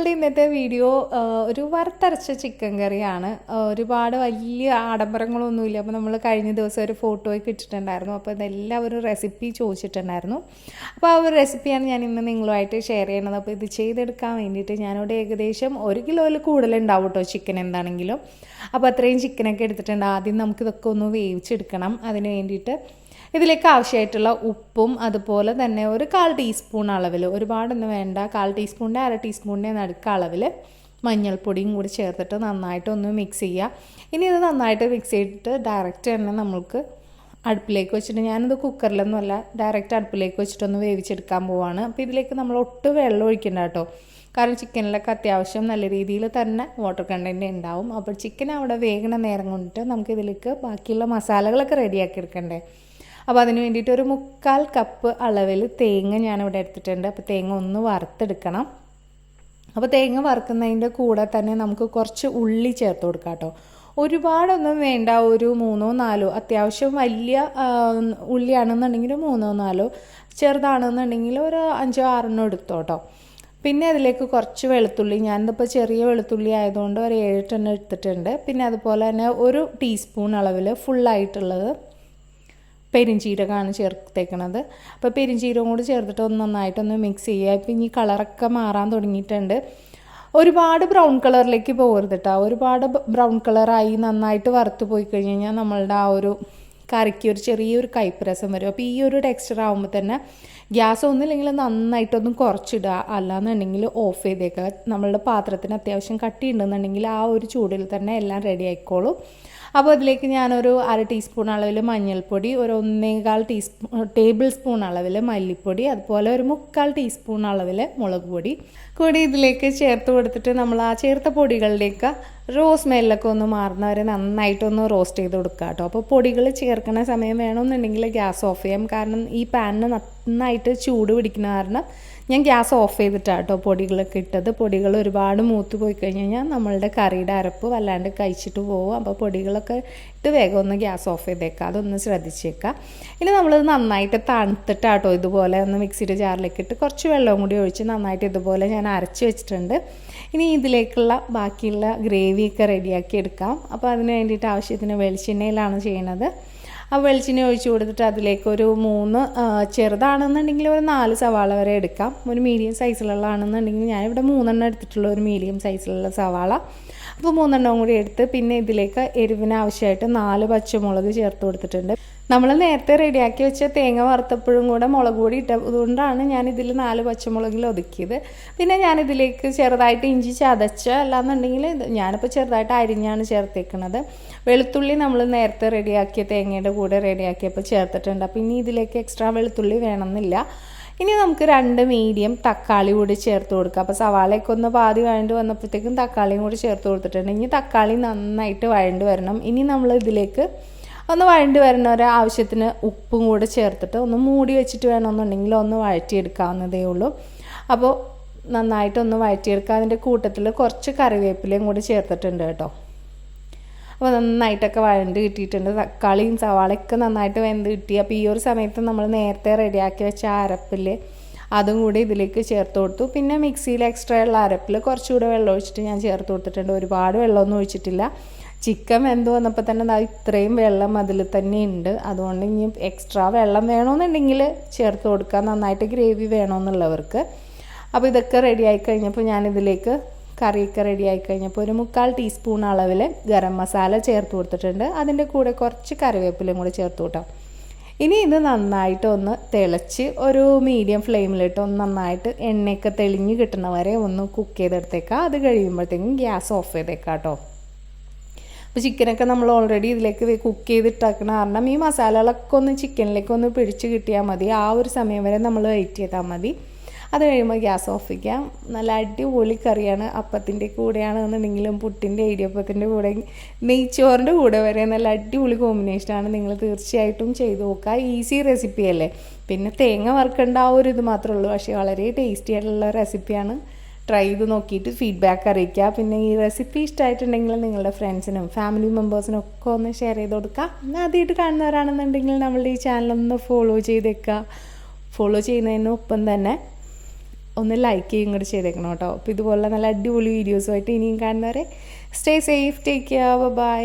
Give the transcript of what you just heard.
നമ്മളുടെ ഇന്നത്തെ വീഡിയോ ഒരു വറുത്തരച്ച ചിക്കൻ കറിയാണ്. ഒരുപാട് വലിയ ആഡംബരങ്ങളൊന്നുമില്ല. അപ്പോൾ നമ്മൾ കഴിഞ്ഞ ദിവസം ഒരു ഫോട്ടോയൊക്കെ ഇട്ടിട്ടുണ്ടായിരുന്നു. അപ്പോൾ ഇതെല്ലാവരും റെസിപ്പി ചോദിച്ചിട്ടുണ്ടായിരുന്നു. അപ്പോൾ ആ ഒരു റെസിപ്പിയാണ് ഞാൻ ഇന്ന് നിങ്ങളുമായിട്ട് ഷെയർ ചെയ്യുന്നത്. അപ്പോൾ ഇത് ചെയ്തെടുക്കാൻ വേണ്ടിയിട്ട് ഞാനിവിടെ ഏകദേശം 1 കിലോയിൽ കൂടുതലുണ്ടാവും കേട്ടോ ചിക്കൻ എന്താണെങ്കിലും. അപ്പോൾ അത്രയും ചിക്കനൊക്കെ എടുത്തിട്ടുണ്ട്. ആദ്യം നമുക്കിതൊക്കെ ഒന്ന് വേവിച്ചെടുക്കണം. അതിന് വേണ്ടിയിട്ട് ഇതിലേക്ക് ആവശ്യമായിട്ടുള്ള ഉപ്പും അതുപോലെ തന്നെ ഒരു 1/4 ടീസ്പൂൺ അളവിൽ, ഒരുപാടൊന്നും വേണ്ട, 1/4 ടീസ്പൂണിൻ്റെ 1/2 ടീസ്പൂണിൻ്റെ നടുക്ക് അളവിൽ മഞ്ഞൾപ്പൊടിയും കൂടി ചേർത്തിട്ട് നന്നായിട്ടൊന്ന് മിക്സ് ചെയ്യുക. ഇനി ഇത് നന്നായിട്ട് മിക്സ് ചെയ്തിട്ട് ഡയറക്റ്റ് തന്നെ നമുക്ക് അടുപ്പിലേക്ക് വെച്ചിട്ട്, ഞാനിത് കുക്കറിലൊന്നുമല്ല ഡയറക്റ്റ് അടുപ്പിലേക്ക് വെച്ചിട്ടൊന്ന് വേവിച്ചെടുക്കാൻ പോവാണ്. അപ്പോൾ ഇതിലേക്ക് നമ്മൾ ഒട്ടും വെള്ളം ഒഴിക്കണ്ട കേട്ടോ. കാരണം ചിക്കനിലൊക്കെ അത്യാവശ്യം നല്ല രീതിയിൽ തന്നെ വാട്ടർ കണ്ടൻറ്റ് ഉണ്ടാവും. അപ്പോൾ ചിക്കൻ അവിടെ വേഗണ നേരം കൊണ്ടിട്ട് നമുക്കിതിലേക്ക് ബാക്കിയുള്ള മസാലകളൊക്കെ റെഡിയാക്കി എടുക്കണ്ടേ. അപ്പോൾ അതിന് വേണ്ടിയിട്ട് ഒരു 3/4 കപ്പ് അളവിൽ തേങ്ങ ഞാനിവിടെ എടുത്തിട്ടുണ്ട്. അപ്പോൾ തേങ്ങ ഒന്ന് വറുത്തെടുക്കണം. അപ്പോൾ തേങ്ങ വറുക്കുന്നതിൻ്റെ കൂടെ തന്നെ നമുക്ക് കുറച്ച് ഉള്ളി ചേർത്ത് കൊടുക്കാം കേട്ടോ. ഒരുപാടൊന്നും വേണ്ട, ഒരു 3-4, അത്യാവശ്യം വലിയ ഉള്ളിയാണെന്നുണ്ടെങ്കിൽ 3-4, ചെറുതാണെന്നുണ്ടെങ്കിൽ ഒരു 5-6 എടുത്തോ കേട്ടോ. പിന്നെ അതിലേക്ക് കുറച്ച് വെളുത്തുള്ളി, ഞാനിതിപ്പോൾ ചെറിയ വെളുത്തുള്ളി ആയതുകൊണ്ട് ഒരു 7-8 എടുത്തിട്ടുണ്ട്. പിന്നെ അതുപോലെ തന്നെ 1 ടീസ്പൂൺ അളവിൽ ഫുള്ളായിട്ടുള്ളത് പെരിഞ്ചീരകമാണ് ചേർത്തേക്കണത്. അപ്പോൾ പെരിഞ്ചീരകം കൂടി ചേർത്തിട്ട് നന്നായിട്ടൊന്ന് മിക്സ് ചെയ്യുക. ഇപ്പം ഇനി കളറൊക്കെ മാറാൻ തുടങ്ങിയിട്ടുണ്ട്. ഒരുപാട് ബ്രൗൺ കളറിലേക്ക് പോകരുത് കേട്ടോ. ഒരുപാട് ബ്രൗൺ കളറായി നന്നായിട്ട് വറുത്ത് പോയി കഴിഞ്ഞ് കഴിഞ്ഞാൽ നമ്മളുടെ ആ ഒരു കറിക്ക് ഒരു ചെറിയൊരു കയ്പ്പ് രസം വരും. അപ്പോൾ ഈ ഒരു ടെക്സ്ചർ ആകുമ്പോൾ തന്നെ ഗ്യാസ് ഒന്നുമില്ലെങ്കിൽ നന്നായിട്ടൊന്ന് കുറച്ചിടുക, അല്ലാന്നുണ്ടെങ്കിൽ ഓഫ് ചെയ്തേക്കുക. നമ്മളുടെ പാത്രത്തിന് അത്യാവശ്യം കട്ടിയുണ്ടെന്നുണ്ടെങ്കിൽ ആ ഒരു ചൂടിൽ തന്നെ എല്ലാം റെഡി ആയിക്കോളും. അപ്പോൾ അതിലേക്ക് ഞാനൊരു 1/2 ടീസ്പൂൺ അളവിൽ മഞ്ഞൾപ്പൊടി, ഒരു 1/4 ടേബിൾ സ്പൂൺ അളവിൽ മല്ലിപ്പൊടി, അതുപോലെ ഒരു 3/4 ടീസ്പൂൺ അളവിൽ മുളക് പൊടി കൂടി ഇതിലേക്ക് ചേർത്ത് കൊടുത്തിട്ട് നമ്മൾ ആ ചേർത്ത പൊടികളിലേക്ക് സ്മെല്ലൊക്കെ ഒന്ന് മാറുന്നവരെ നന്നായിട്ടൊന്ന് റോസ്റ്റ് ചെയ്ത് കൊടുക്കുക കേട്ടോ. അപ്പോൾ പൊടികൾ ചേർക്കുന്ന സമയം വേണമെന്നുണ്ടെങ്കിൽ ഗ്യാസ് ഓഫ് ചെയ്യാം. കാരണം ഈ പാനിന് നന്നായിട്ട് ചൂട് പിടിക്കുന്ന കാരണം ഞാൻ ഗ്യാസ് ഓഫ് ചെയ്തിട്ടാണ് കേട്ടോ പൊടികളൊക്കെ ഇട്ടത്. പൊടികൾ ഒരുപാട് മൂത്ത് പോയി കഴിഞ്ഞ് കഴിഞ്ഞാൽ നമ്മളുടെ കറിയുടെ അരപ്പ് വല്ലാണ്ട് കഴിച്ചിട്ട് പോകും. അപ്പോൾ പൊടികളൊക്കെ ഇട്ട് വേഗം ഒന്ന് ഗ്യാസ് ഓഫ് ചെയ്തേക്കുക, അതൊന്ന് ശ്രദ്ധിച്ചേക്കുക. ഇനി നമ്മളിത് നന്നായിട്ട് തണുത്തിട്ടാട്ടോ ഇതുപോലെ ഒന്ന് മിക്സിയുടെ ജാറിലേക്ക് ഇട്ട് കുറച്ച് വെള്ളവും കൂടി ഒഴിച്ച് നന്നായിട്ട് ഇതുപോലെ ഞാൻ അരച്ച് വെച്ചിട്ടുണ്ട്. ഇനി ഇതിലേക്കുള്ള ബാക്കിയുള്ള ഗ്രേവിയൊക്കെ റെഡിയാക്കി എടുക്കാം. അപ്പോൾ അതിന് വേണ്ടിയിട്ട് ആവശ്യത്തിന് വെളിച്ചെണ്ണയിലാണ് ചെയ്യണത്. ആ വെളിച്ചെണ്ണ ഒഴിച്ച് കൊടുത്തിട്ട് അതിലേക്ക് ഒരു 3 ചെറുതാണെന്നുണ്ടെങ്കിൽ ഒരു 4 സവാള വരെ എടുക്കാം. ഒരു മീഡിയം സൈസിലുള്ളതാണെന്നുണ്ടെങ്കിൽ ഞാനിവിടെ 3 എടുത്തിട്ടുള്ള ഒരു മീഡിയം സൈസിലുള്ള സവാള. അപ്പോൾ 3 കൂടി എടുത്ത് പിന്നെ ഇതിലേക്ക് എരിവിന് ആവശ്യമായിട്ട് 4 പച്ചമുളക് ചേർത്ത് കൊടുത്തിട്ടുണ്ട്. നമ്മൾ നേരത്തെ റെഡിയാക്കി വെച്ച തേങ്ങ വറുത്തപ്പോഴും കൂടെ മുളക് പൊടി ഇട്ടതുകൊണ്ടാണ് ഞാനിതിൽ 4 പച്ചമുളകിൽ ഒതുക്കിയത്. പിന്നെ ഞാനിതിലേക്ക് ചെറുതായിട്ട് ഇഞ്ചി ചതച്ച, അല്ലാന്നുണ്ടെങ്കിൽ ഞാനിപ്പോൾ ചെറുതായിട്ട് അരിഞ്ഞാണ് ചേർത്തേക്കുന്നത്. വെളുത്തുള്ളി നമ്മൾ നേരത്തെ റെഡിയാക്കിയ തേങ്ങയുടെ കൂടെ റെഡിയാക്കിയപ്പോൾ ചേർത്തിട്ടുണ്ട്. അപ്പോൾ ഇനി ഇതിലേക്ക് എക്സ്ട്രാ വെളുത്തുള്ളി വേണമെന്നില്ല. ഇനി നമുക്ക് 2 മീഡിയം തക്കാളി കൂടി ചേർത്ത് കൊടുക്കാം. അപ്പോൾ സവാളയൊക്കെ ഒന്ന് പാതി വഴണ്ട് വന്നപ്പോഴത്തേക്കും തക്കാളിയും കൂടി ചേർത്ത് കൊടുത്തിട്ടുണ്ട്. ഇനി തക്കാളി നന്നായിട്ട് വഴണ്ട് വരണം. ഇനി നമ്മൾ ഇതിലേക്ക് ഒന്ന് വഴണ്ട് വരുന്ന ആവശ്യത്തിന് ഉപ്പും കൂടെ ചേർത്തിട്ട് ഒന്ന് മൂടി വെച്ചിട്ട് വേണമെന്നുണ്ടെങ്കിൽ ഒന്ന് വഴറ്റിയെടുക്കാവുന്നതേ ഉള്ളൂ. അപ്പോൾ നന്നായിട്ടൊന്ന് വഴറ്റിയെടുക്കുക. അതിൻ്റെ കൂട്ടത്തിൽ കുറച്ച് കറിവേപ്പിലയും കൂടി ചേർത്തിട്ടുണ്ട് കേട്ടോ. അപ്പോൾ നന്നായിട്ടൊക്കെ വഴണ്ട് കിട്ടിയിട്ടുണ്ട്. തക്കാളിയും സവാളയൊക്കെ നന്നായിട്ട് വെന്ത് കിട്ടി. അപ്പോൾ ഈ ഒരു സമയത്ത് നമ്മൾ നേരത്തെ റെഡിയാക്കി വെച്ച അരപ്പിൽ അതും കൂടി ഇതിലേക്ക് ചേർത്ത് കൊടുത്തു. പിന്നെ മിക്സിയിൽ എക്സ്ട്രാ ഉള്ള അരപ്പിൽ കുറച്ചുകൂടെ വെള്ളം ഒഴിച്ചിട്ട് ഞാൻ ചേർത്ത് കൊടുത്തിട്ടുണ്ട്. ഒരുപാട് വെള്ളമൊന്നും ഒഴിച്ചിട്ടില്ല. ചിക്കൻ വെന്ത് വന്നപ്പോൾ തന്നെ ഇത്രയും വെള്ളം അതിൽ തന്നെ ഉണ്ട്. അതുകൊണ്ട് ഇനി എക്സ്ട്രാ വെള്ളം വേണമെന്നുണ്ടെങ്കിൽ ചേർത്ത് കൊടുക്കാം, നന്നായിട്ട് ഗ്രേവി വേണമെന്നുള്ളവർക്ക്. അപ്പോൾ ഇതൊക്കെ റെഡിയായി കഴിഞ്ഞപ്പോൾ ഞാനിതിലേക്ക് കറിയൊക്കെ റെഡിയായി കഴിഞ്ഞപ്പോൾ ഒരു 3/4 ടീസ്പൂൺ അളവിൽ ഗരം മസാല ചേർത്ത് കൊടുത്തിട്ടുണ്ട്. അതിൻ്റെ കൂടെ കുറച്ച് കറിവേപ്പിലയും കൂടി ചേർത്ത് കൂട്ടാം. ഇനി ഇത് നന്നായിട്ടൊന്ന് തിളച്ച് ഒരു മീഡിയം ഫ്ലെയിമിലിട്ട് ഒന്ന് നന്നായിട്ട് എണ്ണയൊക്കെ തെളിഞ്ഞ് കിട്ടുന്ന വരെ ഒന്ന് കുക്ക് ചെയ്തെടുത്തേക്കാം. അത് കഴിയുമ്പോഴത്തേക്കും ഗ്യാസ് ഓഫ് ചെയ്തേക്കാം കേട്ടോ. അപ്പോൾ ചിക്കനൊക്കെ നമ്മൾ ഓൾറെഡി ഇതിലേക്ക് കുക്ക് ചെയ്തിട്ടാക്കുന്ന കാരണം ഈ മസാലകളൊക്കെ ഒന്ന് ചിക്കനിലേക്ക് ഒന്ന് പിടിച്ച് കിട്ടിയാൽ മതി. ആ ഒരു സമയം വരെ നമ്മൾ വെയിറ്റ് ചെയ്താൽ മതി. അത് കഴിയുമ്പോൾ ഗ്യാസ് ഓഫ് ചെയ്യാം. നല്ല അടിപൊളി കറിയാണ്. അപ്പത്തിൻ്റെ കൂടെയാണെന്നുണ്ടെങ്കിലും പുട്ടിൻ്റെ ഇടിയപ്പത്തിൻ്റെ കൂടെ നെയ്ച്ചോറിൻ്റെ കൂടെ വരെ നല്ല അടിപൊളി കോമ്പിനേഷനാണ്. നിങ്ങൾ തീർച്ചയായിട്ടും ചെയ്ത് നോക്കുക. ഈസി റെസിപ്പി അല്ലേ. പിന്നെ തേങ്ങ വറുക്കേണ്ട ആ ഒരു ഇത് മാത്രമേ ഉള്ളൂ. പക്ഷേ വളരെ ടേസ്റ്റി ആയിട്ടുള്ള റെസിപ്പിയാണ്. ട്രൈ ചെയ്ത് നോക്കിയിട്ട് ഫീഡ്ബാക്ക് അറിയിക്കുക. പിന്നെ ഈ റെസിപ്പി ഇഷ്ടമായിട്ടുണ്ടെങ്കിൽ നിങ്ങളുടെ ഫ്രണ്ട്സിനും ഫാമിലി മെമ്പേഴ്സിനും ഒക്കെ ഒന്ന് ഷെയർ ചെയ്ത് കൊടുക്കുക. ആദ്യമായിട്ട് കാണുന്നവരാണെന്നുണ്ടെങ്കിൽ നമ്മളുടെ ഈ ചാനലൊന്ന് ഫോളോ ചെയ്തേക്കുക. ഫോളോ ചെയ്യുന്നതിനൊപ്പം തന്നെ ഒന്ന് ലൈക്ക് ചെയ്യും കൂടി ചെയ്തേക്കണം കേട്ടോ. അപ്പോൾ ഇതുപോലുള്ള നല്ല അടിപൊളി വീഡിയോസുമായിട്ട് ഇനിയും കാണുന്നവരെ stay safe, take care, by.